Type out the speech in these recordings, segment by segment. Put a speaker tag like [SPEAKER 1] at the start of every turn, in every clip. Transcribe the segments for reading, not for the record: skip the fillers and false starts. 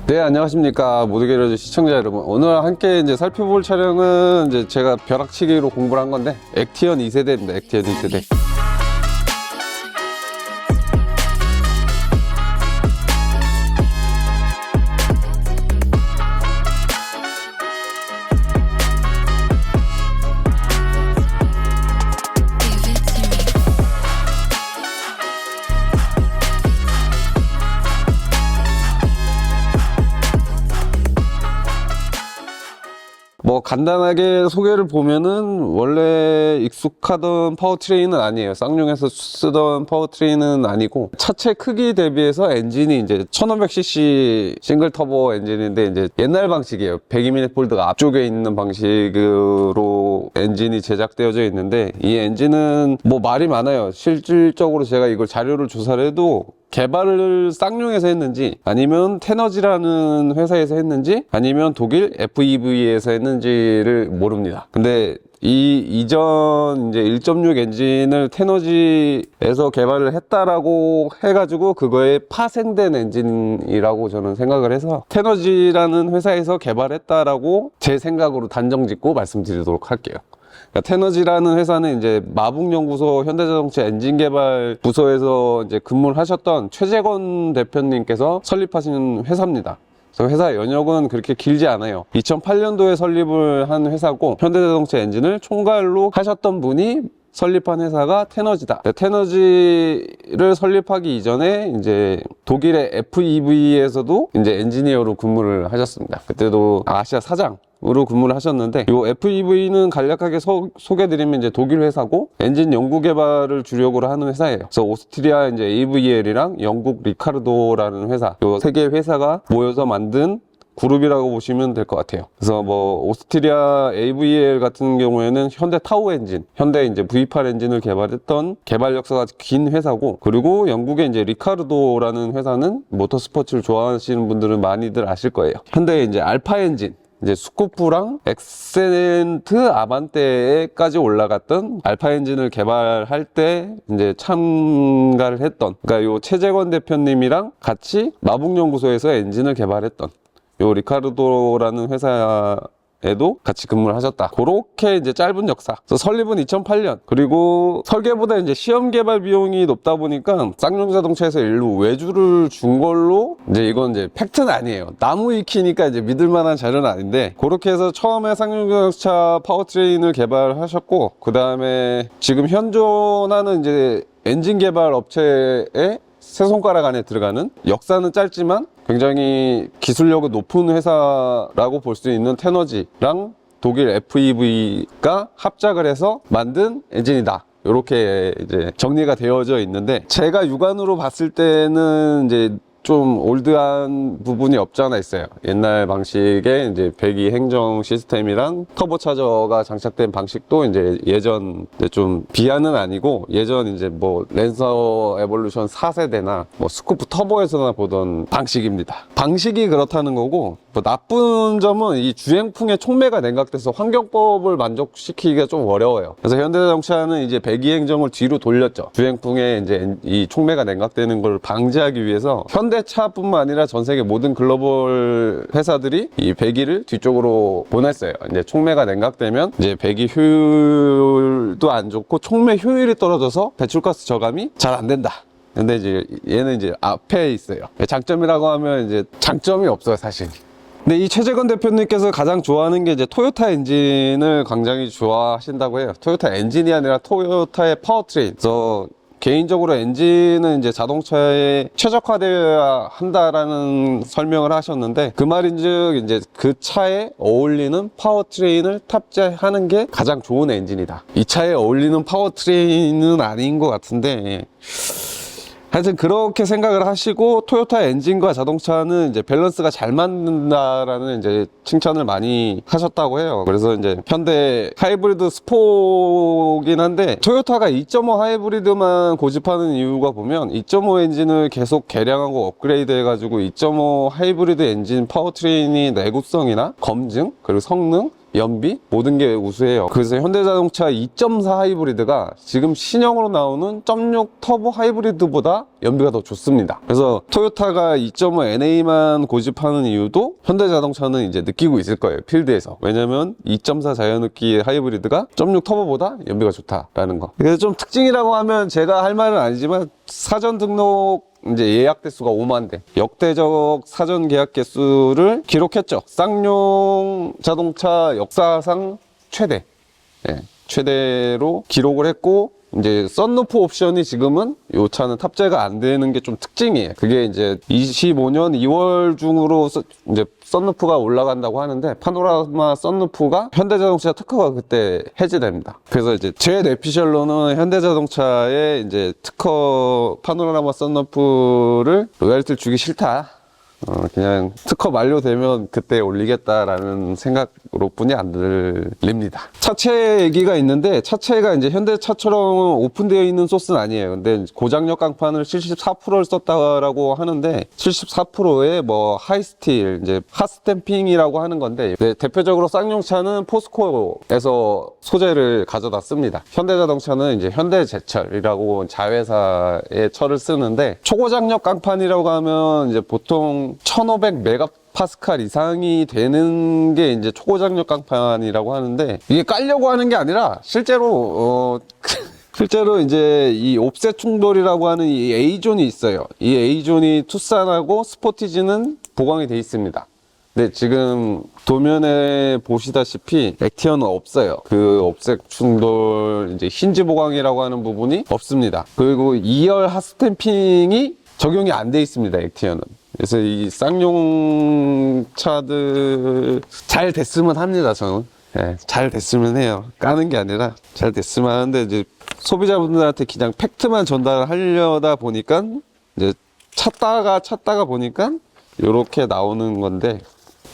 [SPEAKER 1] 네, 안녕하십니까. 모두게러즈 시청자 여러분. 오늘 함께 이제 살펴볼 차량은 이제 제가 벼락치기로 공부를 한 건데, 액티언 2세대입니다. 액티언 2세대. 뭐 간단하게 소개를 보면은 원래 익숙하던 파워트레인은 아니에요. 쌍용에서 쓰던 파워트레인은 아니고, 차체 크기 대비해서 엔진이 이제 1500cc 싱글 터보 엔진인데 이제 옛날 방식이에요. 102mm 앞쪽에 있는 방식으로 엔진이 제작되어져 있는데, 이 엔진은 뭐 말이 많아요. 실질적으로 제가 이걸 자료를 조사를 해도 개발을 쌍용에서 했는지, 아니면 테너지라는 회사에서 했는지, 아니면 독일 FEV에서 했는지를 모릅니다. 근데 이 이전 이제 1.6 엔진을 테너지에서 개발을 했다라고 해가지고 그거에 파생된 엔진이라고 저는 생각을 해서 테너지라는 회사에서 개발했다라고 제 생각으로 단정 짓고 말씀드리도록 할게요. 테너지라는 회사는 이제 마북연구소 현대자동차 엔진개발 부서에서 이제 근무를 하셨던 최재권 대표님께서 설립하신 회사입니다. 그래서 회사 연역은 그렇게 길지 않아요. 2008년도에 설립을 한 회사고, 현대자동차 엔진을 총괄로 하셨던 분이 설립한 회사가 테너지다. 테너지를 설립하기 이전에 이제 독일의 FEV에서도 이제 엔지니어로 근무를 하셨습니다. 그때도 아시아 사장으로 근무를 하셨는데, 이 FEV는 간략하게 소개드리면 이제 독일 회사고, 엔진 연구 개발을 주력으로 하는 회사예요. 그래서 오스트리아 이제 AVL이랑 영국 리카르도라는 회사, 이 세 개의 회사가 모여서 만든 그룹이라고 보시면 될 것 같아요. 그래서 뭐 오스트리아 AVL 같은 경우에는 현대 타오 엔진, 현대 이제 V8 엔진을 개발했던 개발 역사가 긴 회사고, 그리고 영국의 이제 리카르도라는 회사는 모터스포츠를 좋아하시는 분들은 많이들 아실 거예요. 현대 이제 알파 엔진, 이제 스코프랑 엑센트 아반떼까지 올라갔던 알파 엔진을 개발할 때 이제 참가를 했던, 그러니까 요 최재권 대표님이랑 같이 마북연구소에서 엔진을 개발했던 요 리카르도라는 회사에도 같이 근무를 하셨다. 그렇게 이제 짧은 역사. 그래서 설립은 2008년. 그리고 설계보다 이제 시험 개발 비용이 높다 보니까 쌍용 자동차에서 일부 외주를 준 걸로, 이제 이건 이제 팩트는 아니에요. 나무 익히니까 이제 믿을 만한 자료는 아닌데, 그렇게 해서 처음에 쌍용 자동차 파워트레인을 개발하셨고, 그 다음에 지금 현존하는 이제 엔진 개발 업체에 세 손가락 안에 들어가는, 역사는 짧지만 굉장히 기술력이 높은 회사라고 볼 수 있는 테너지랑 독일 FEV가 합작을 해서 만든 엔진이다. 이렇게 이제 정리가 되어져 있는데, 제가 육안으로 봤을 때는 이제 좀 올드한 부분이 없지 않아 있어요. 옛날 방식의 이제 배기 행정 시스템이랑 터보 차저가 장착된 방식도 이제 예전 이제 좀 비하는 아니고, 예전 이제 뭐 랜서 에볼루션 4세대나 뭐 스쿠프 터보에서나 보던 방식입니다. 방식이 그렇다는 거고, 뭐 나쁜 점은 이 주행풍의 촉매가 냉각돼서 환경법을 만족시키기가 좀 어려워요. 그래서 현대자동차는 이제 배기 행정을 뒤로 돌렸죠. 주행풍에 이제 이 촉매가 냉각되는 걸 방지하기 위해서 현대차뿐만 아니라 전 세계 모든 글로벌 회사들이 이 배기를 뒤쪽으로 보냈어요. 이제 촉매가 냉각되면 이제 배기 효율도 안 좋고 촉매 효율이 떨어져서 배출가스 저감이 잘 안 된다. 근데 이제 얘는 이제 앞에 있어요. 장점이라고 하면 이제 장점이 없어요, 사실. 근데 이 최재권 대표님께서 가장 좋아하는 게 이제 토요타 엔진을 굉장히 좋아하신다고 해요. 토요타 엔진이 아니라 토요타의 파워트레인. 그래서 개인적으로 엔진은 이제 자동차에 최적화되어야 한다라는 설명을 하셨는데, 그 말인즉 이제 그 차에 어울리는 파워트레인을 탑재하는 게 가장 좋은 엔진이다. 이 차에 어울리는 파워트레인은 아닌 것 같은데, 하여튼 그렇게 생각을 하시고, 토요타 엔진과 자동차는 이제 밸런스가 잘 맞는다라는 이제 칭찬을 많이 하셨다고 해요. 그래서 이제 현대 하이브리드 스포긴 한데, 토요타가 2.5 하이브리드만 고집하는 이유가 보면 2.5 엔진을 계속 개량하고 업그레이드 해가지고 2.5 하이브리드 엔진 파워트레인이 내구성이나 검증, 그리고 성능, 연비 모든 게 우수해요. 그래서 현대자동차 2.4 하이브리드가 지금 신형으로 나오는 0.6 터보 하이브리드보다 연비가 더 좋습니다. 그래서 토요타가 2.5 NA만 고집하는 이유도 현대자동차는 이제 느끼고 있을 거예요, 필드에서. 왜냐면 2.4 자연흡기 하이브리드가 0.6 터보보다 연비가 좋다라는 거. 그래서 좀 특징이라고 하면 제가 할 말은 아니지만 사전 등록 이제 예약 대수가 5만 대, 역대적 사전 계약 개수를 기록했죠. 쌍용 자동차 역사상 최대, 최대로 기록을 했고, 이제 썬루프 옵션이 지금은 이 차는 탑재가 안 되는 게 좀 특징이에요. 그게 이제 25년 2월 중으로 이제 썬루프가 올라간다고 하는데, 파노라마 썬루프가 현대자동차 특허가 그때 해제됩니다. 그래서 이제 제 뇌피셜로는 현대자동차의 이제 특허 파노라마 썬루프를 로얄티를 주기 싫다. 그냥 특허 만료되면 그때 올리겠다라는 생각으로 뿐이 안 들립니다. 차체 얘기가 있는데, 차체가 이제 현대차처럼 오픈되어 있는 소스는 아니에요. 근데 고장력 강판을 74%를 썼다라고 하는데, 74%의 뭐 하이스틸, 이제 핫스탬핑이라고 하는 건데, 대표적으로 쌍용차는 포스코에서 소재를 가져다 씁니다. 현대자동차는 이제 현대제철이라고 자회사의 철을 쓰는데, 초고장력 강판이라고 하면 이제 보통 1500 메가파스칼 이상이 되는 게 이제 초고장력 강판이라고 하는데, 이게 깔려고 하는 게 아니라 실제로 실제로 이제 이 옵셋 충돌이라고 하는 이 A존이 있어요. 이 A존이 투싼하고 스포티지는 보강이 돼 있습니다. 근데 지금 도면에 보시다시피 액티어는 없어요. 그 옵셋 충돌 이제 힌지 보강이라고 하는 부분이 없습니다. 그리고 2열 핫스탬핑이 적용이 안 돼 있습니다, 액티어는. 그래서 이 쌍용 차들 잘 됐으면 합니다, 저는. 잘 됐으면 해요. 까는 게 아니라 잘 됐으면 하는데, 이제 소비자분들한테 그냥 팩트만 전달하려다 보니까 이제 찾다가 보니까 이렇게 나오는 건데,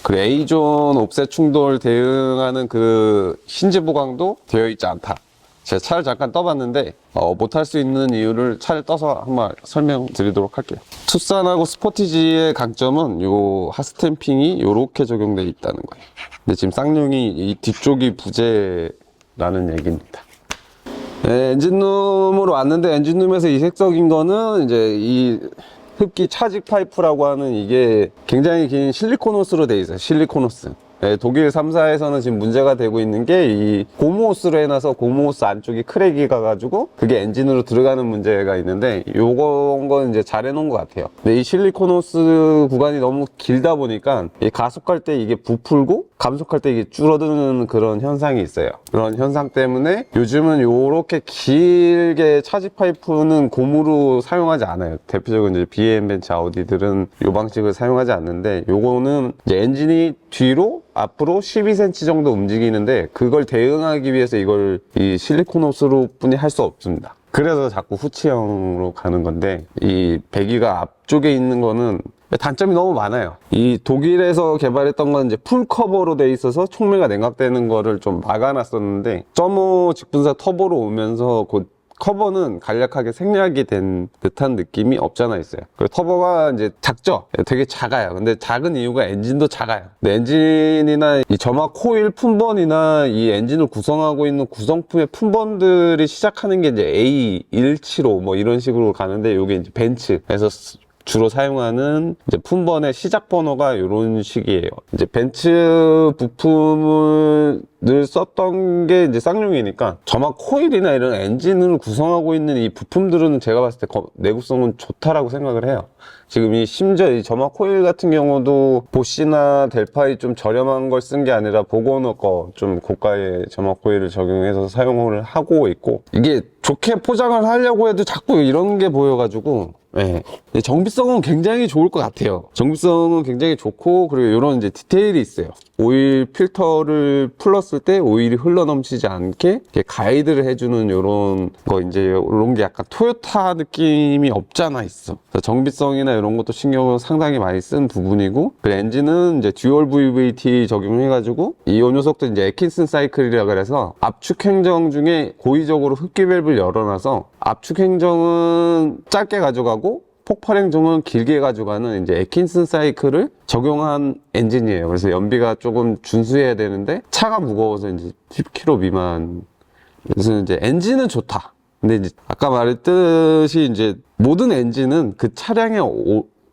[SPEAKER 1] 그 A존 옵셋 충돌 대응하는 그 힌지 보강도 되어 있지 않다. 제가 차를 잠깐 떠봤는데 못할 수 있는 이유를 차를 떠서 한번 설명드리도록 할게요. 투싼하고 스포티지의 강점은 요 핫스탬핑이 요렇게 적용되어 있다는 거예요. 근데 지금 쌍용이 이 뒤쪽이 부재라는 얘기입니다. 엔진룸으로 왔는데, 엔진룸에서 이색적인 거는 이제 이 흡기 차직 파이프라고 하는 이게 굉장히 긴 실리콘 호스로 되어 있어요. 실리콘 호스. 독일 3사에서는 지금 문제가 되고 있는 게, 이 고무호스로 해놔서 고무호스 안쪽이 크랙이 가가지고 그게 엔진으로 들어가는 문제가 있는데, 요건 이제 잘 해놓은 것 같아요. 근데 이 실리콘 호스 구간이 너무 길다 보니까 가속할 때 이게 부풀고 감속할 때 이게 줄어드는 그런 현상이 있어요. 그런 현상 때문에 요즘은 요렇게 길게 차직 파이프는 고무로 사용하지 않아요. 대표적으로 이제 BM 벤츠 아우디들은 요 방식을 사용하지 않는데, 요거는 이제 엔진이 뒤로 앞으로 12cm 정도 움직이는데, 그걸 대응하기 위해서 이걸 이 실리콘 호스로 뿐이 할 수 없습니다. 그래서 자꾸 후치형으로 가는 건데, 이 배기가 앞쪽에 있는 거는 단점이 너무 많아요. 이 독일에서 개발했던 건 이제 풀 커버로 돼 있어서 총매가 냉각되는 거를 좀 막아놨었는데, 0.5 직분사 터보로 오면서 그 커버는 간략하게 생략이 된 듯한 느낌이 없잖아 있어요. 그리고 터보가 이제 작죠? 되게 작아요. 근데 작은 이유가 엔진도 작아요. 근데 엔진이나 이 점화 코일 품번이나 이 엔진을 구성하고 있는 구성품의 품번들이 시작하는 게 이제 A175 뭐 이런 식으로 가는데, 요게 이제 벤츠에서 주로 사용하는 이제 품번의 시작 번호가 이런 식이에요. 이제 벤츠 부품을 늘 썼던 게 이제 쌍용이니까, 점화 코일이나 이런 엔진을 구성하고 있는 이 부품들은 제가 봤을 때 내구성은 좋다라고 생각을 해요. 지금 이 심지어 이 점화 코일 같은 경우도 보쉬나 델파이 좀 저렴한 걸 쓴 게 아니라 보고너 거 좀 고가의 점화 코일을 적용해서 사용을 하고 있고, 이게 좋게 포장을 하려고 해도 자꾸 이런 게 보여가지고, 정비성은 굉장히 좋을 것 같아요. 정비성은 굉장히 좋고, 그리고 이런 이제 디테일이 있어요. 오일 필터를 풀었을 때 오일이 흘러넘치지 않게 이렇게 가이드를 해주는 이런 거, 이제 이런 게 약간 토요타 느낌이 없잖아 있어. 정비성이나 이런 것도 신경을 상당히 많이 쓴 부분이고, 그 엔진은 이제 듀얼 VVT 적용해가지고, 이 녀석도 이제 애킨슨 사이클이라 그래서 압축 행정 중에 고의적으로 흡기 밸브를 열어놔서 압축 행정은 짧게 가져가고 폭발행 중은 길게 가져가는 이제 애킨슨 사이클을 적용한 엔진이에요. 그래서 연비가 조금 준수해야 되는데 차가 무거워서 이제 10km 미만. 그래서 이제 엔진은 좋다. 근데 이제 아까 말했듯이 이제 모든 엔진은 그 차량에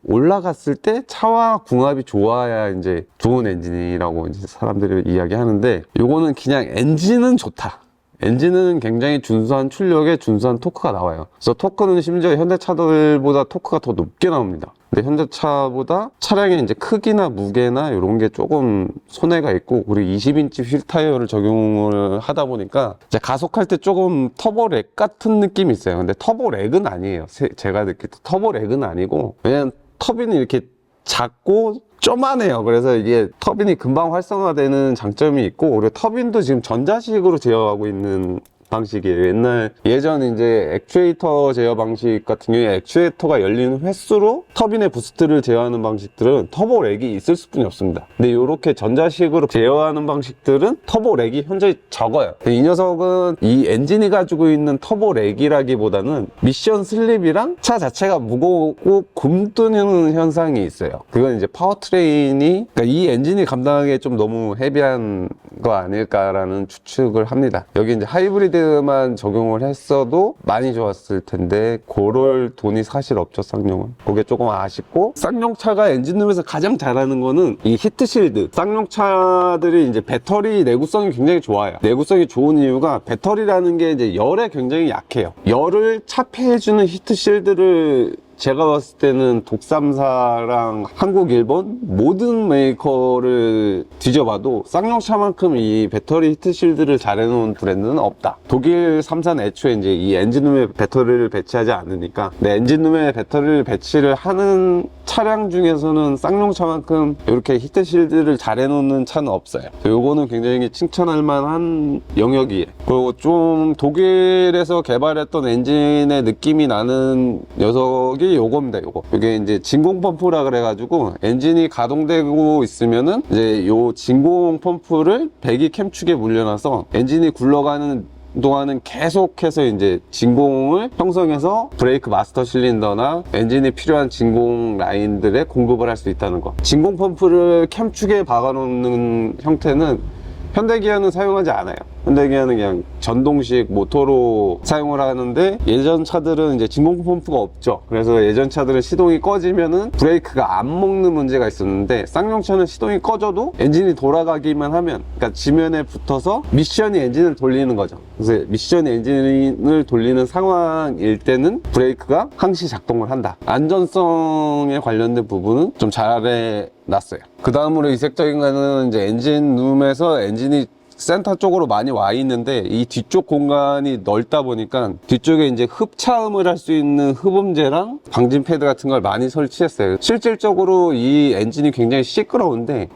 [SPEAKER 1] 올라갔을 때 차와 궁합이 좋아야 이제 좋은 엔진이라고 이제 사람들이 이야기하는데, 요거는 그냥 엔진은 좋다. 엔진은 굉장히 준수한 출력에 준수한 토크가 나와요. 그래서 토크는 심지어 현대차들보다 토크가 더 높게 나옵니다. 근데 현대차보다 차량의 이제 크기나 무게나 이런 게 조금 손해가 있고, 그리고 20인치 휠 타이어를 적용을 하다 보니까 이제 가속할 때 조금 터보 렉 같은 느낌이 있어요. 근데 터보 렉은 아니에요. 제가 느낄 때 터보 렉은 아니고, 왜냐면 터빈이 이렇게 작고 쪼만해요. 그래서 이게 터빈이 금방 활성화되는 장점이 있고, 그리고 터빈도 지금 전자식으로 제어하고 있는 방식이에요. 예전 이제 액추에이터 제어 방식 같은 경우에 액추에이터가 열리는 횟수로 터빈의 부스트를 제어하는 방식들은 터보 렉이 있을 수뿐이 없습니다. 근데 이렇게 전자식으로 제어하는 방식들은 터보 렉이 현재 적어요. 이 녀석은 이 엔진이 가지고 있는 터보 렉이라기보다는 미션 슬립이랑 차 자체가 무겁고 굼뜨는 현상이 있어요. 그건 이제 파워트레인이, 그러니까 이 엔진이 감당하기에 좀 너무 헤비한 거 아닐까라는 추측을 합니다. 여기 이제 하이브리드만 적용을 했어도 많이 좋았을 텐데 그럴 돈이 사실 없죠, 쌍용은. 그게 조금 아쉽고, 쌍용차가 엔진룸에서 가장 잘하는 거는 이 히트실드. 쌍용차들이 이제 배터리 내구성이 굉장히 좋아요. 내구성이 좋은 이유가 배터리라는 게 이제 열에 굉장히 약해요. 열을 차폐해주는 히트실드를 제가 봤을 때는 독삼사랑 한국, 일본 모든 메이커를 뒤져봐도 쌍용차만큼 이 배터리 히트실드를 잘 해놓은 브랜드는 없다. 독일 3산 애초에 이제 이 엔진룸에 배터리를 배치하지 않으니까, 근데 엔진룸에 배터리를 배치를 하는 차량 중에서는 쌍용차만큼 이렇게 히트실드를 잘 해놓는 차는 없어요. 요거는 굉장히 칭찬할 만한 영역이에요. 그리고 좀 독일에서 개발했던 엔진의 느낌이 나는 녀석이 요겁니다. 요게 이제 진공 펌프라 그래가지고 엔진이 가동되고 있으면은 이제 요 진공 펌프를 배기 캠축에 물려놔서 엔진이 굴러가는 동안은 계속해서 이제 진공을 형성해서 브레이크 마스터 실린더나 엔진이 필요한 진공 라인들에 공급을 할 수 있다는 거. 진공 펌프를 캠축에 박아놓는 형태는 현대기아는 사용하지 않아요. 현대기아는 그냥 전동식 모터로 사용을 하는데, 예전 차들은 이제 진공 펌프가 없죠. 그래서 예전 차들은 시동이 꺼지면은 브레이크가 안 먹는 문제가 있었는데, 쌍용차는 시동이 꺼져도 엔진이 돌아가기만 하면, 그러니까 지면에 붙어서 미션이 엔진을 돌리는 거죠. 그래서 미션이 엔진을 돌리는 상황일 때는 브레이크가 항시 작동을 한다. 안전성에 관련된 부분은 좀 잘해 놨어요. 그 다음으로 이색적인 거는 이제 엔진룸에서 엔진이 센터 쪽으로 많이 와 있는데, 이 뒤쪽 공간이 넓다 보니까 뒤쪽에 이제 흡차음을 할 수 있는 흡음재랑 방진 패드 같은 걸 많이 설치했어요. 실질적으로 이 엔진이 굉장히 시끄러운데,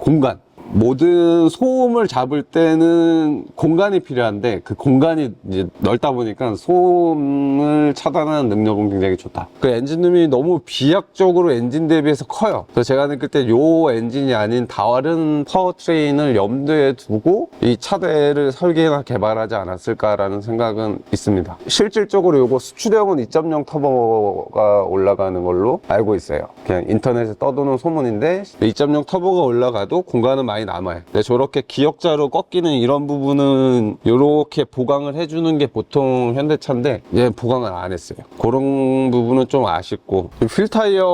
[SPEAKER 1] 모든 소음을 잡을 때는 공간이 필요한데, 그 공간이 이제 넓다 보니까 소음을 차단하는 능력은 굉장히 좋다. 그 엔진룸이 너무 비약적으로 엔진 대비해서 커요. 그래서 제가 느낄 때 요 엔진이 아닌 다른 파워트레인을 염두에 두고 이 차대를 설계나 개발하지 않았을까라는 생각은 있습니다. 실질적으로 요거 수출형은 2.0 터보가 올라가는 걸로 알고 있어요. 그냥 인터넷에 떠도는 소문인데, 2.0 터보가 올라가도 공간은 많이 남아요. 근데 저렇게 기역자로 꺾이는 이런 부분은 이렇게 보강을 해주는 게 보통 현대차인데, 얘 보강을 안 했어요. 그런 부분은 좀 아쉽고, 휠 타이어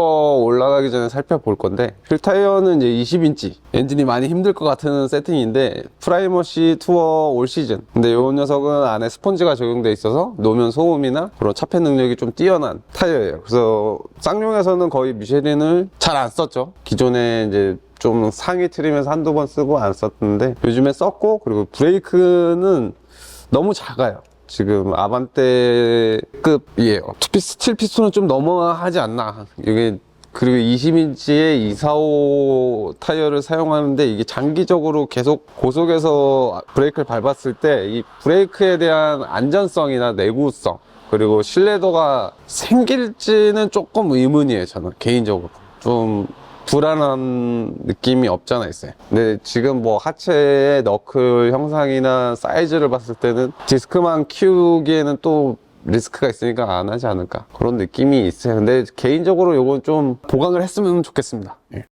[SPEAKER 1] 올라가기 전에 살펴볼 건데, 휠 타이어는 이제 20인치 엔진이 많이 힘들 것 같은 세팅인데, 프라이머시 투어 올 시즌. 근데 이 녀석은 안에 스펀지가 적용돼 있어서 노면 소음이나 그런 차폐 능력이 좀 뛰어난 타이어예요. 그래서 쌍용에서는 거의 미쉐린을 잘 안 썼죠. 기존에 이제 좀 상위 트림에서 한두 번 쓰고 안 썼는데, 요즘에 썼고, 그리고 브레이크는 너무 작아요. 지금 아반떼급이에요. 투피스 스틸 피스톤은 좀 넘어하지 않나. 이게, 그리고 20인치의 245 타이어를 사용하는데, 이게 장기적으로 계속 고속에서 브레이크를 밟았을 때 이 브레이크에 대한 안전성이나 내구성, 그리고 신뢰도가 생길지는 조금 의문이에요. 저는 개인적으로 좀 불안한 느낌이 없잖아 있어요. 근데 지금 뭐 하체의 너클 형상이나 사이즈를 봤을 때는 디스크만 키우기에는 또 리스크가 있으니까 안 하지 않을까 그런 느낌이 있어요. 근데 개인적으로 요건 좀 보강을 했으면 좋겠습니다. 예.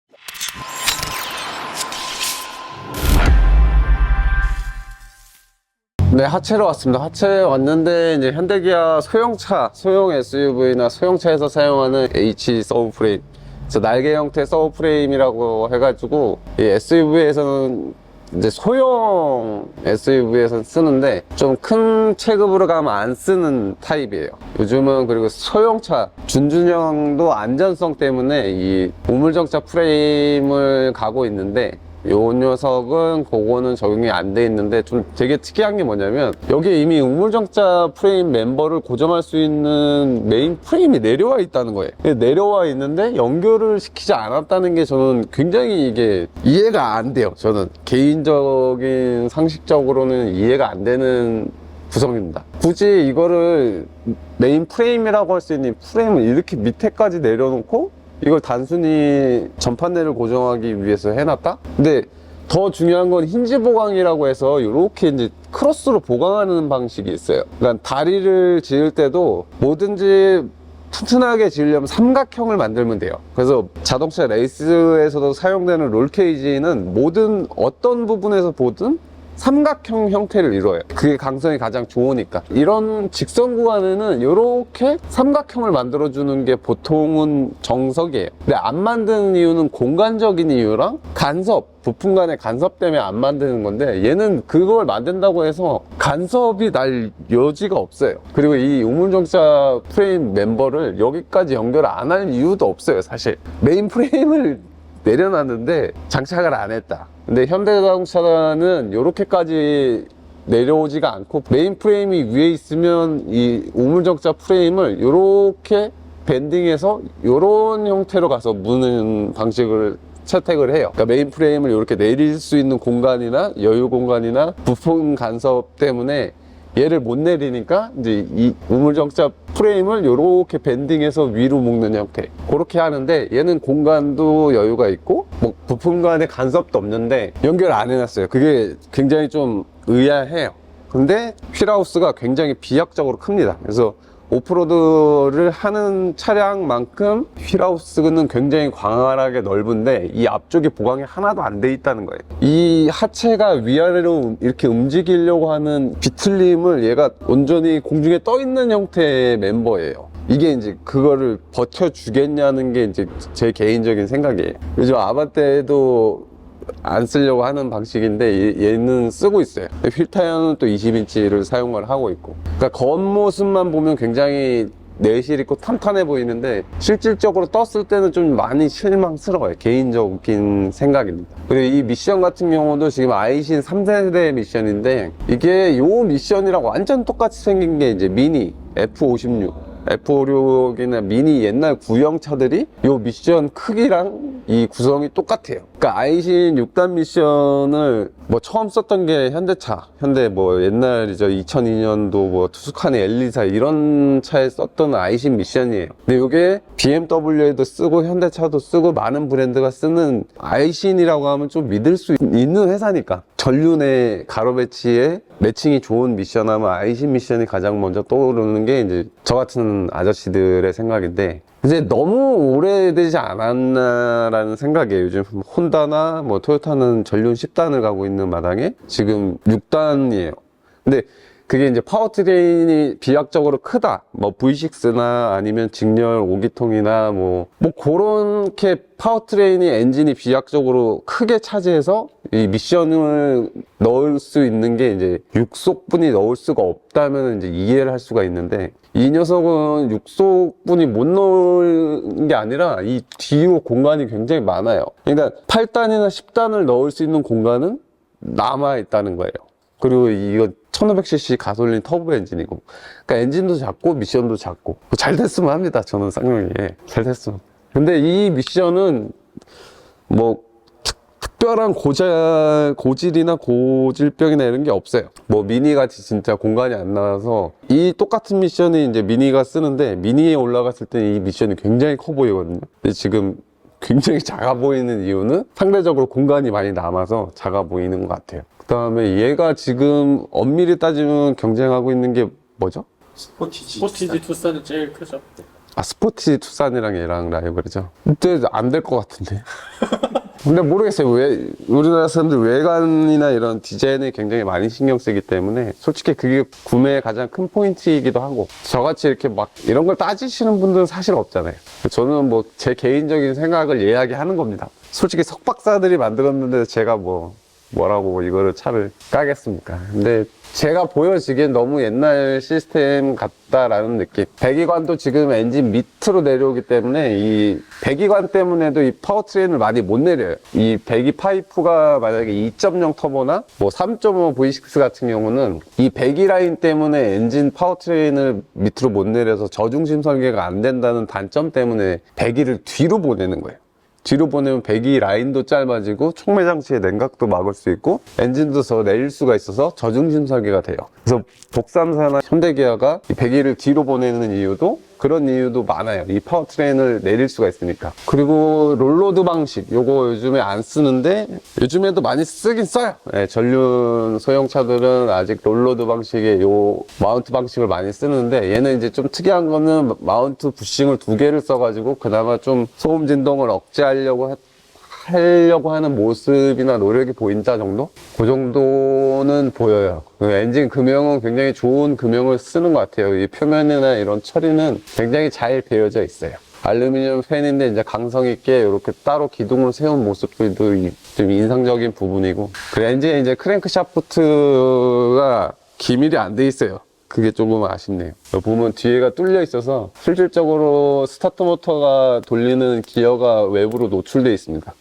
[SPEAKER 1] 네, 하체로 왔습니다. 하체에 왔는데 이제 현대기아 소형차, 소형 SUV나 소형차에서 사용하는 H 서브 프레임, 그래서 날개 형태 서브 프레임이라고 해가지고 이 SUV에서는 이제 소형 SUV에서는 쓰는데 좀 큰 체급으로 가면 안 쓰는 타입이에요. 요즘은 그리고 소형차 준준형도 안전성 때문에 이 우물정차 프레임을 가고 있는데 요 녀석은 그거는 적용이 안 돼 있는데 좀 되게 특이한 게 뭐냐면 여기에 이미 우물정차 프레임 멤버를 고정할 수 있는 메인 프레임이 내려와 있다는 거예요. 내려와 있는데 연결을 시키지 않았다는 게 저는 굉장히 이게 이해가 안 돼요. 저는 개인적인 상식적으로는 이해가 안 되는 구성입니다. 굳이 이거를 메인 프레임이라고 할 수 있는 프레임을 이렇게 밑에까지 내려놓고 이걸 단순히 전판대를 고정하기 위해서 해놨다? 근데 더 중요한 건 힌지 보강이라고 해서 이렇게 이제 크로스로 보강하는 방식이 있어요. 그러니까 다리를 지을 때도 뭐든지 튼튼하게 지으려면 삼각형을 만들면 돼요. 그래서 자동차 레이스에서도 사용되는 롤 케이지는 모든 어떤 부분에서 보든 삼각형 형태를 이뤄요. 그게 강성이 가장 좋으니까. 이런 직선 구간에는 이렇게 삼각형을 만들어주는 게 보통은 정석이에요. 근데 안 만드는 이유는 공간적인 이유랑 간섭, 부품 간의 간섭 때문에 안 만드는 건데 얘는 그걸 만든다고 해서 간섭이 날 여지가 없어요. 그리고 이 우물정차 프레임 멤버를 여기까지 연결 안 할 이유도 없어요. 사실 메인 프레임을 내려놨는데 장착을 안 했다. 근데 현대자동차는 이렇게까지 내려오지가 않고 메인 프레임이 위에 있으면 이 우물정차 프레임을 이렇게 밴딩해서 이런 형태로 가서 무는 방식을 채택을 해요. 그러니까 메인 프레임을 이렇게 내릴 수 있는 공간이나 여유 공간이나 부품 간섭 때문에 얘를 못 내리니까 이제 이 우물정차 프레임을 이렇게 밴딩해서 위로 묶는 형태 그렇게 하는데 얘는 공간도 여유가 있고 뭐 부품 간의 간섭도 없는데 연결 안 해놨어요. 그게 굉장히 좀 의아해요. 근데 휠하우스가 굉장히 비약적으로 큽니다. 그래서 오프로드를 하는 차량만큼 휠하우스는 굉장히 광활하게 넓은데 이 앞쪽에 보강이 하나도 안 돼 있다는 거예요. 이 하체가 위아래로 이렇게 움직이려고 하는 비틀림을 얘가 온전히 공중에 떠 있는 형태의 멤버예요. 이게 이제 그거를 버텨주겠냐는 게 이제 제 개인적인 생각이에요. 요즘 아반떼도 안 쓰려고 하는 방식인데 얘는 쓰고 있어요. 휠 타이어는 또 20인치를 사용을 하고 있고, 그러니까 겉모습만 보면 굉장히 내실 있고 탄탄해 보이는데 실질적으로 떴을 때는 좀 많이 실망스러워요. 개인적인 생각입니다. 그리고 이 미션 같은 경우도 지금 아이신 3세대 미션인데 이게 요 미션이랑 완전 똑같이 생긴 게 이제 미니 F56 F56이나 미니 옛날 구형차들이 요 미션 크기랑 이 구성이 똑같아요. 그러니까 아이신 6단 미션을 뭐 처음 썼던 게 현대차, 현대 뭐 옛날이죠. 2002년도 뭐 투스카니 엘리사 이런 차에 썼던 아이신 미션이에요. 근데 이게 BMW에도 쓰고 현대차도 쓰고 많은 브랜드가 쓰는 아이신이라고 하면 좀 믿을 수 있는 회사니까 전륜의 가로 배치에 매칭이 좋은 미션 하면 아이신 미션이 가장 먼저 떠오르는 게 이제 저 같은 아저씨들의 생각인데 이제 너무 오래되지 않았나라는 생각이에요. 요즘 혼다나 뭐 토요타는 전륜 10단을 가고 있는 마당에 지금 6단이에요. 근데 그게 이제 파워트레인이 비약적으로 크다. 뭐 V6나 아니면 직렬 5기통이나 뭐 그렇게 파워트레인이 엔진이 비약적으로 크게 차지해서 이 미션을 넣을 수 있는 게 이제 6속분이 넣을 수가 없다면 이제 이해를 할 수가 있는데 이 녀석은 6속분이 못 넣은 게 아니라 이 뒤로 공간이 굉장히 많아요. 그러니까 8단이나 10단을 넣을 수 있는 공간은 남아 있다는 거예요. 그리고 이거 1500cc 가솔린 터보 엔진이고, 그러니까 엔진도 작고 미션도 작고 잘 됐으면 합니다. 저는 쌍용이 잘 됐으면. 근데 이 미션은 뭐 특별한 고질이나 고질병이나 이런 게 없어요. 뭐 미니같이 진짜 공간이 안 나와서 이 똑같은 미션이 이제 미니가 쓰는데 미니에 올라갔을 때 이 미션이 굉장히 커 보이거든요. 근데 지금 굉장히 작아 보이는 이유는 상대적으로 공간이 많이 남아서 작아 보이는 것 같아요. 그 다음에 얘가 지금 엄밀히 따지면 경쟁하고 있는 게 뭐죠?
[SPEAKER 2] 스포티지 투싼이 제일 크죠.
[SPEAKER 1] 아, 스포티 투싼이랑 얘랑 라이벌이죠. 근데 안 될 것 같은데. 근데 모르겠어요. 왜 우리나라 사람들 외관이나 이런 디자인에 굉장히 많이 신경 쓰기 때문에 솔직히 그게 구매의 가장 큰 포인트이기도 하고, 저같이 이렇게 막 이런 걸 따지시는 분들은 사실 없잖아요. 저는 뭐 제 개인적인 생각을 이야기하는 겁니다. 솔직히 석박사들이 만들었는데 제가 뭐라고 이거를 차를 까겠습니까? 근데 제가 보여지기엔 너무 옛날 시스템 같다라는 느낌. 배기관도 지금 엔진 밑으로 내려오기 때문에 이 배기관 때문에도 이 파워트레인을 많이 못 내려요. 이 배기 파이프가 만약에 2.0 터보나 뭐 3.5 V6 같은 경우는 이 배기 라인 때문에 엔진 파워트레인을 밑으로 못 내려서 저중심 설계가 안 된다는 단점 때문에 배기를 뒤로 보내는 거예요. 뒤로 보내면 배기 라인도 짧아지고 촉매 장치의 냉각도 막을 수 있고 엔진도 더 내릴 수가 있어서 저중심 설계가 돼요. 그래서 독삼사나 현대기아가 이 배기를 뒤로 보내는 이유도 그런 이유도 많아요. 이 파워트레인을 내릴 수가 있으니까. 그리고 롤로드 방식, 요거 요즘에 안 쓰는데 요즘에도 많이 쓰긴 써요. 네, 전륜 소형차들은 아직 롤로드 방식의 요 마운트 방식을 많이 쓰는데, 얘는 이제 좀 특이한 거는 마운트 부싱을 2개를 써가지고 그나마 좀 소음 진동을 억제하려고 하는 모습이나 노력이 보인다 정도? 그 정도는 보여요. 그 엔진 금형은 굉장히 좋은 금형을 쓰는 것 같아요. 이 표면이나 이런 처리는 굉장히 잘 되어져 있어요. 알루미늄 팬인데 이제 강성 있게 이렇게 따로 기둥을 세운 모습들도 좀 인상적인 부분이고, 그 엔진에 이제 크랭크 샤프트가 기밀이 안 돼 있어요. 그게 조금 아쉽네요. 보면 뒤에가 뚫려 있어서 실질적으로 스타트 모터가 돌리는 기어가 외부로 노출되어 있습니다.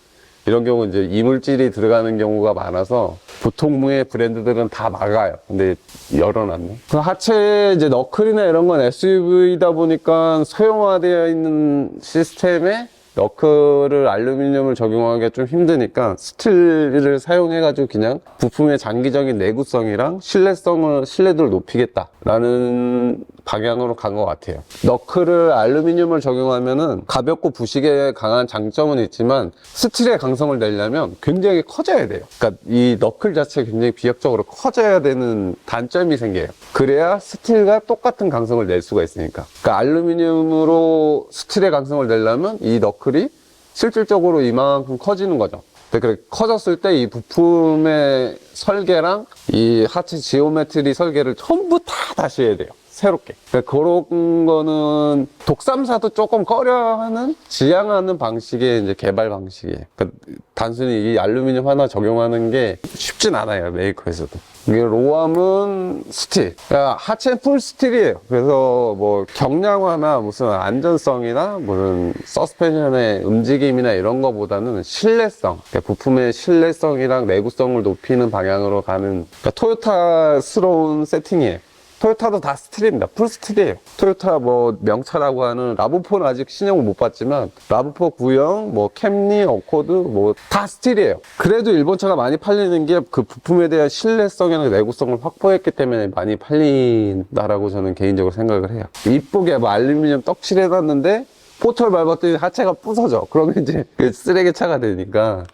[SPEAKER 1] 이런 경우 이제 이물질이 들어가는 경우가 많아서 보통의 브랜드들은 다 막아요. 근데 열어놨네. 그 하체 이제 너클이나 이런 건 SUV다 보니까 소형화되어 있는 시스템에 너클을 알루미늄을 적용하기가 좀 힘드니까 스틸을 사용해가지고 그냥 부품의 장기적인 내구성이랑 신뢰도를 높이겠다라는 방향으로 간 것 같아요. 너클을 알루미늄을 적용하면은 가볍고 부식에 강한 장점은 있지만 스틸의 강성을 내려면 굉장히 커져야 돼요. 그러니까 이 너클 자체가 굉장히 비약적으로 커져야 되는 단점이 생겨요. 그래야 스틸과 똑같은 강성을 낼 수가 있으니까. 그러니까 알루미늄으로 스틸의 강성을 내려면 이 너클이 실질적으로 이만큼 커지는 거죠. 근데 커졌을 때 이 부품의 설계랑 이 하체 지오메트리 설계를 전부 다 다시 해야 돼요. 새롭게. 그러니까 그런 거는 독삼사도 조금 꺼려하는, 지향하는 방식의 이제 개발 방식이에요. 그러니까 단순히 이 알루미늄 하나 적용하는 게 쉽진 않아요, 메이커에서도. 이게 로암은 스틸. 그러니까 하체는 풀 스틸이에요. 그래서 뭐 경량화나 무슨 안전성이나 무슨 서스펜션의 움직임이나 이런 거보다는 신뢰성, 그러니까 부품의 신뢰성이랑 내구성을 높이는 방향으로 가는, 그러니까 토요타스러운 세팅이에요. 토요타도 다 스틸입니다. 풀 스틸이에요. 토요타 뭐 명차라고 하는 라브4는 아직 신형을 못 봤지만 라브4 구형, 뭐 캠리, 어코드 뭐 다 스틸이에요. 그래도 일본 차가 많이 팔리는 게 그 부품에 대한 신뢰성이나 내구성을 확보했기 때문에 많이 팔린다라고 저는 개인적으로 생각을 해요. 이쁘게 뭐 알루미늄 떡칠해놨는데 포털 밟았더니 하체가 부서져. 그러면 이제 쓰레기차가 되니까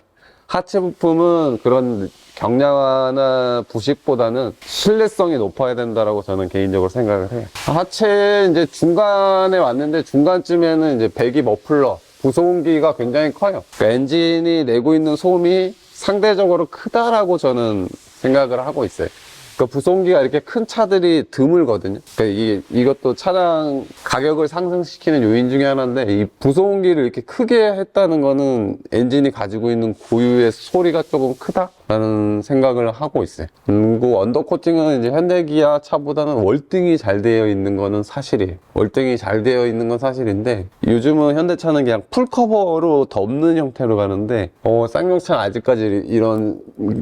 [SPEAKER 1] 하체 부품은 그런 경량화나 부식보다는 신뢰성이 높아야 된다라고 저는 개인적으로 생각을 해요. 하체 이제 중간에 왔는데 중간쯤에는 이제 배기 머플러, 부소음기가 굉장히 커요. 그러니까 엔진이 내고 있는 소음이 상대적으로 크다라고 저는 생각을 하고 있어요. 그러니까 부소음기가 이렇게 큰 차들이 드물거든요. 그러니까 이것도 차량 가격을 상승시키는 요인 중에 하나인데, 이 부소음기를 이렇게 크게 했다는 거는 엔진이 가지고 있는 고유의 소리가 조금 크다라는 생각을 하고 있어요. 그리고 언더코팅은 이제 현대기아 차보다는 월등히 잘 되어 있는 거는 사실이에요. 월등히 잘 되어 있는 건 사실인데, 요즘은 현대차는 그냥 풀커버로 덮는 형태로 가는데, 쌍용차 아직까지 이런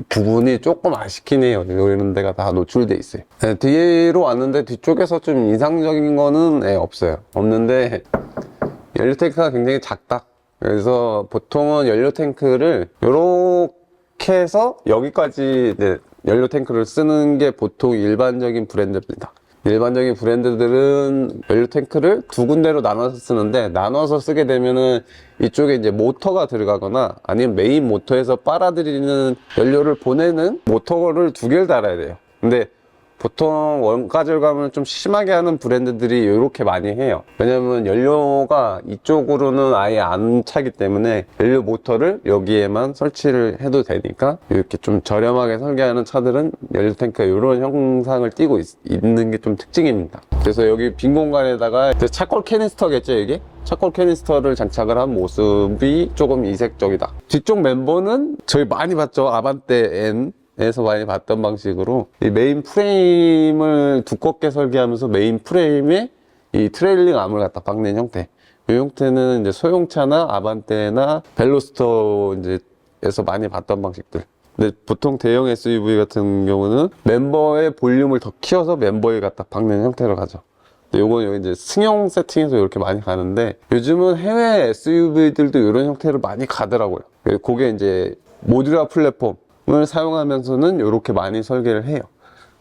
[SPEAKER 1] 부분이 조금 아쉽긴 해요. 이런 데가 다 노출돼 있어요. 네, 뒤로 왔는데 뒤쪽에서 좀 인상적인 거는 없어요. 없는데 연료 탱크가 굉장히 작다. 그래서 보통은 연료 탱크를 이렇게 해서 여기까지 연료 탱크를 쓰는 게 보통 일반적인 브랜드입니다. 일반적인 브랜드들은 연료 탱크를 2군데로 나눠서 쓰는데, 나눠서 쓰게 되면은 이쪽에 이제 모터가 들어가거나 아니면 메인 모터에서 빨아들이는 연료를 보내는 모터를 2개를 달아야 돼요. 근데 보통 원가 절감을 좀 심하게 하는 브랜드들이 이렇게 많이 해요. 왜냐면 연료가 이쪽으로는 아예 안 차기 때문에 연료 모터를 여기에만 설치를 해도 되니까 이렇게 좀 저렴하게 설계하는 차들은 연료 탱크가 이런 형상을 띠고 있는 게 좀 특징입니다. 그래서 여기 빈 공간에다가 차콜 캐니스터겠죠, 이게? 차콜 캐니스터를 장착을 한 모습이 조금 이색적이다. 뒤쪽 멤버는 저희 많이 봤죠. 아반떼 N 에서 많이 봤던 방식으로 이 메인 프레임을 두껍게 설계하면서 메인 프레임에 이 트레일링 암을 갖다 박는 형태. 이 형태는 이제 소형차나 아반떼나 벨로스터 이제에서 많이 봤던 방식들. 근데 보통 대형 SUV 같은 경우는 멤버의 볼륨을 더 키워서 멤버에 갖다 박는 형태로 가죠. 요건 이제 승용 세팅에서 이렇게 많이 가는데 요즘은 해외 SUV들도 이런 형태로 많이 가더라고요. 그게 이제 모듈러 플랫폼을 사용하면서는 이렇게 많이 설계를 해요.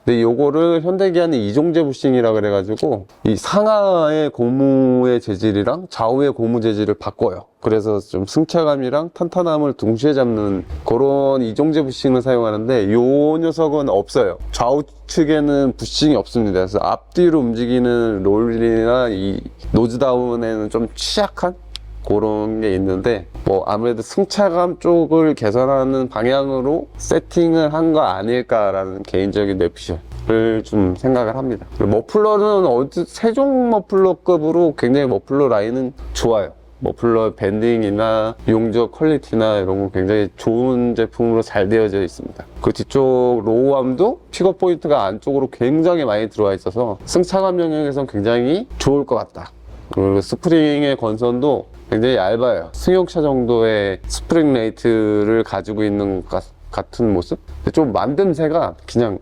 [SPEAKER 1] 근데 요거를 현대기아는 이종재 부싱이라 그래가지고 이 상하의 고무의 재질이랑 좌우의 고무 재질을 바꿔요. 그래서 좀 승차감이랑 탄탄함을 동시에 잡는 그런 이종재 부싱을 사용하는데 요 녀석은 없어요. 좌우측에는 부싱이 없습니다. 그래서 앞뒤로 움직이는 롤이나 이 노즈다운에는 좀 취약한 그런 게 있는데 뭐 아무래도 승차감 쪽을 개선하는 방향으로 세팅을 한 거 아닐까라는 개인적인 뇌피셜을 좀 생각을 합니다. 머플러는 세종 머플러급으로 굉장히 머플러 라인은 좋아요. 머플러 밴딩이나 용접 퀄리티나 이런 거 굉장히 좋은 제품으로 잘 되어져 있습니다. 그 뒤쪽 로우암도 픽업 포인트가 안쪽으로 굉장히 많이 들어와 있어서 승차감 영역에선 굉장히 좋을 것 같다. 그리고 스프링의 건선도 굉장히 얇아요. 승용차 정도의 스프링 레이트를 가지고 있는 것 같은 모습? 좀 만듦새가 그냥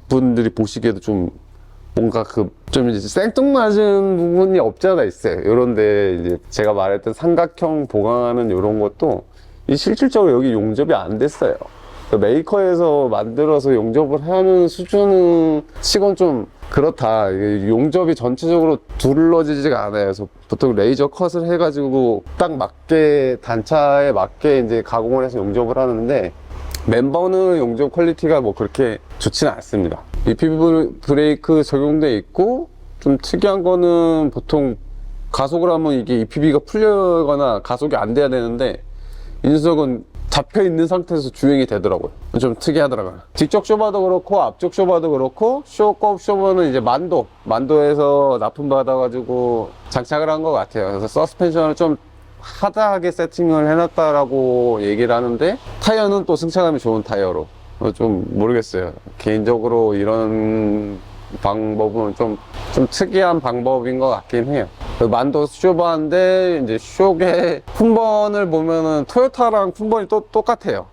[SPEAKER 1] 분들이 보시기에도 좀 뭔가 좀 이제 생뚱맞은 부분이 없지 않아 있어요. 이런데 이제 제가 말했던 삼각형 보강하는 이런 것도 실질적으로 여기 용접이 안 됐어요. 메이커에서 만들어서 용접을 하는 수준은 시건 좀 그렇다. 용접이 전체적으로 둘러지지가 않아요. 그래서 보통 레이저 컷을 해가지고 딱 맞게 단차에 맞게 이제 가공을 해서 용접을 하는데 멤버는 용접 퀄리티가 뭐 그렇게 좋지는 않습니다. EPB 브레이크 적용돼 있고 좀 특이한 거는 보통 가속을 하면 이게 EPB가 풀려거나 가속이 안 돼야 되는데 이 녀석은 잡혀 있는 상태에서 주행이 되더라고요. 좀 특이하더라고요. 뒤쪽 쇼바도 그렇고 앞쪽 쇼바도 그렇고 쇼버는 이제 만도에서 납품 받아가지고 장착을 한 것 같아요. 그래서 서스펜션을 좀 하드하게 세팅을 해놨다라고 얘기를 하는데 타이어는 또 승차감이 좋은 타이어로 좀 모르겠어요. 개인적으로 이런 방법은 좀 특이한 방법인 것 같긴 해요. 만도 쇼바인데 이제 쇼의 품번을 보면은 토요타랑 품번이 또 똑같아요.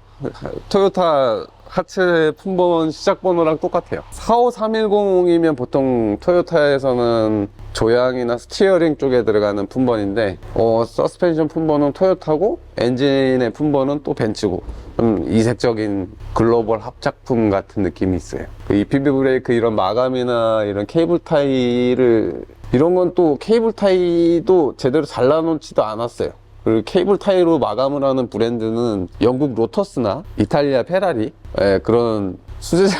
[SPEAKER 1] 토요타 하체 품번 시작 번호랑 똑같아요. 45310이면 보통 토요타에서는 조향이나 스티어링 쪽에 들어가는 품번인데 서스펜션 품번은 토요타고 엔진의 품번은 또 벤츠고 좀 이색적인 글로벌 합작품 같은 느낌이 있어요. 그 EPB 브레이크 이런 마감이나 이런 케이블 타이를 이런 건 또 케이블 타이도 제대로 잘라놓지도 않았어요. 그리고 케이블 타이로 마감을 하는 브랜드는 영국 로터스나 이탈리아 페라리 그런 수제차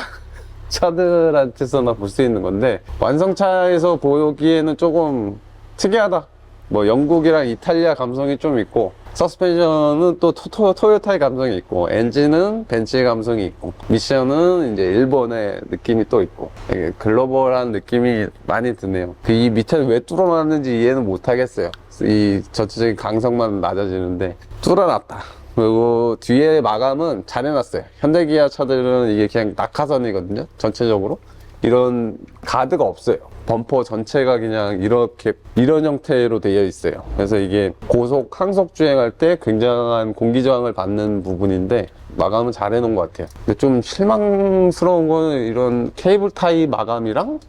[SPEAKER 1] 차들한테서나 볼 수 있는 건데 완성차에서 보기에는 조금 특이하다. 뭐 영국이랑 이탈리아 감성이 좀 있고 서스펜션은 또 토요타의 감성이 있고 엔진은 벤츠의 감성이 있고 미션은 이제 일본의 느낌이 또 있고 되게 글로벌한 느낌이 많이 드네요. 이 밑에는 왜 뚫어놨는지 이해는 못하겠어요. 이 전체적인 강성만 낮아지는데 뚫어놨다. 그리고 뒤에 마감은 잘 해놨어요. 현대기아 차들은 이게 그냥 낙하선이거든요. 전체적으로 이런 가드가 없어요. 범퍼 전체가 그냥 이런 형태로 되어 있어요. 그래서 이게 고속 항속 주행할 때 굉장한 공기 저항을 받는 부분인데 마감은 잘 해놓은 것 같아요. 근데 좀 실망스러운 거는 이런 케이블 타이 마감이랑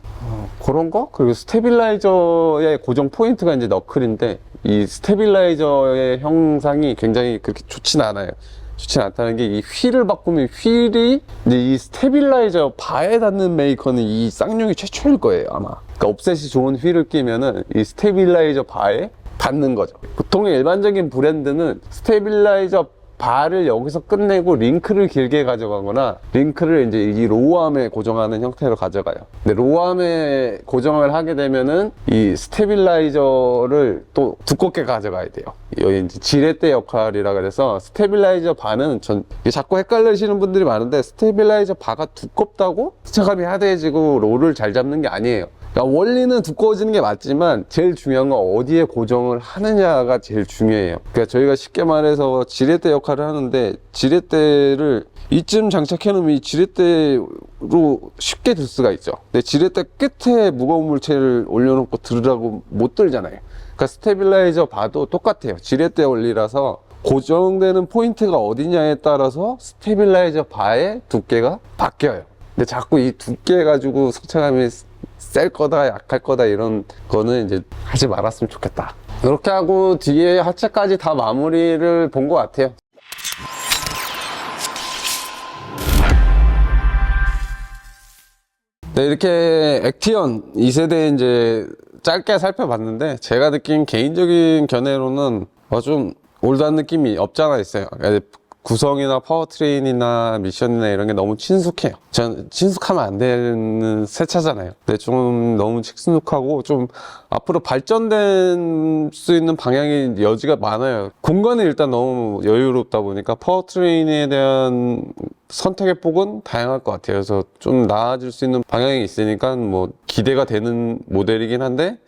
[SPEAKER 1] 그런 거? 그리고 스테빌라이저의 고정 포인트가 이제 너클인데 이 스테빌라이저의 형상이 굉장히 그렇게 좋진 않아요. 좋진 않다는 게 이 휠을 바꾸면 휠이 이제 이 스테빌라이저 바에 닿는 메이커는 이 쌍용이 최초일 거예요, 아마. 그러니까 옵셋이 좋은 휠을 끼면은 이 스테빌라이저 바에 닿는 거죠. 보통의 일반적인 브랜드는 스테빌라이저 바를 여기서 끝내고 링크를 길게 가져가거나 링크를 이제 이 로우암에 고정하는 형태로 가져가요. 근데 로우암에 고정을 하게 되면은 이 스테빌라이저를 또 두껍게 가져가야 돼요. 여기 이제 지렛대 역할이라 그래서 스테빌라이저 바는 자꾸 헷갈리시는 분들이 많은데 스테빌라이저 바가 두껍다고 스쳐감이 하드해지고 롤을 잘 잡는 게 아니에요. 그러니까 원리는 두꺼워지는 게 맞지만 제일 중요한 건 어디에 고정을 하느냐가 제일 중요해요. 그러니까 저희가 쉽게 말해서 지렛대 역할을 하는데 지렛대를 이쯤 장착해 놓으면 이 지렛대로 쉽게 들 수가 있죠. 근데 지렛대 끝에 무거운 물체를 올려놓고 들으라고 못 들잖아요. 그러니까 스테빌라이저 봐도 똑같아요. 지렛대 원리라서 고정되는 포인트가 어디냐에 따라서 스테빌라이저 바의 두께가 바뀌어요. 근데 자꾸 이 두께 가지고 승차감이 셀 거다 약할 거다 이런 거는 이제 하지 말았으면 좋겠다. 이렇게 하고 뒤에 하체까지 다 마무리를 본 것 같아요. 네, 이렇게 액티언 2세대 이제 짧게 살펴봤는데 제가 느낀 개인적인 견해로는 좀 올드한 느낌이 없잖아 있어요. 구성이나 파워트레인이나 미션이나 이런 게 너무 친숙해요. 전 친숙하면 안 되는 새 차잖아요. 근데 좀 너무 친숙하고 좀 앞으로 발전된 수 있는 방향이 여지가 많아요. 공간이 일단 너무 여유롭다 보니까 파워트레인에 대한 선택의 폭은 다양할 것 같아요. 그래서 좀 나아질 수 있는 방향이 있으니까 뭐 기대가 되는 모델이긴 한데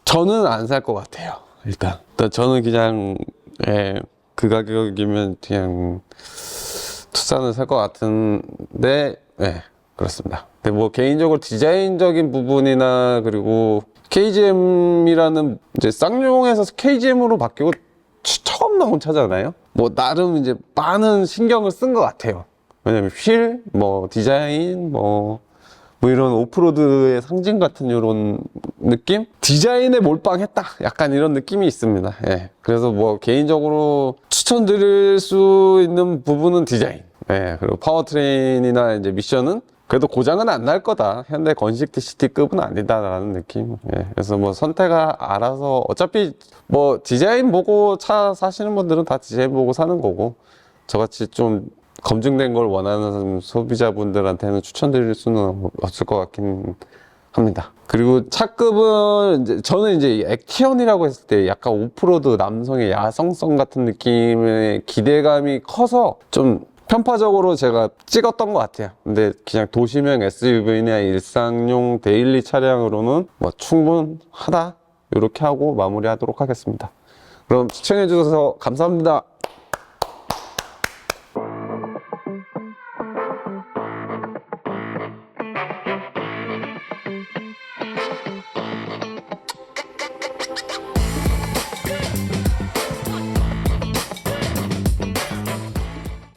[SPEAKER 1] 저는 안 살 것 같아요. 일단 저는 그냥 그 가격이면 그냥 투싼을 살 것 같은데, 네, 그렇습니다. 근데 뭐 개인적으로 디자인적인 부분이나 그리고 KGM이라는 이제 쌍용에서 KGM으로 바뀌고 처음 나온 차잖아요. 뭐 나름 이제 많은 신경을 쓴 것 같아요. 왜냐면 휠, 뭐 디자인, 뭐 이런 오프로드의 상징 같은 이런 느낌? 디자인에 몰빵했다. 약간 이런 느낌이 있습니다. 예. 그래서 뭐 개인적으로 추천드릴 수 있는 부분은 디자인. 예. 그리고 파워트레인이나 이제 미션은 그래도 고장은 안 날 거다. 현대 건식 DCT급은 아니다라는 느낌. 예. 그래서 뭐 선택을 알아서 어차피 뭐 디자인 보고 차 사시는 분들은 다 디자인 보고 사는 거고 저같이 좀 검증된 걸 원하는 소비자분들한테는 추천드릴 수는 없을 것 같긴 합니다. 그리고 차급은 이제 저는 이제 액티언이라고 했을 때 약간 오프로드 남성의 야성성 같은 느낌의 기대감이 커서 좀 편파적으로 제가 찍었던 것 같아요. 근데 그냥 도시명 SUV나 일상용 데일리 차량으로는 뭐 충분하다 이렇게 하고 마무리하도록 하겠습니다. 그럼 시청해 주셔서 감사합니다.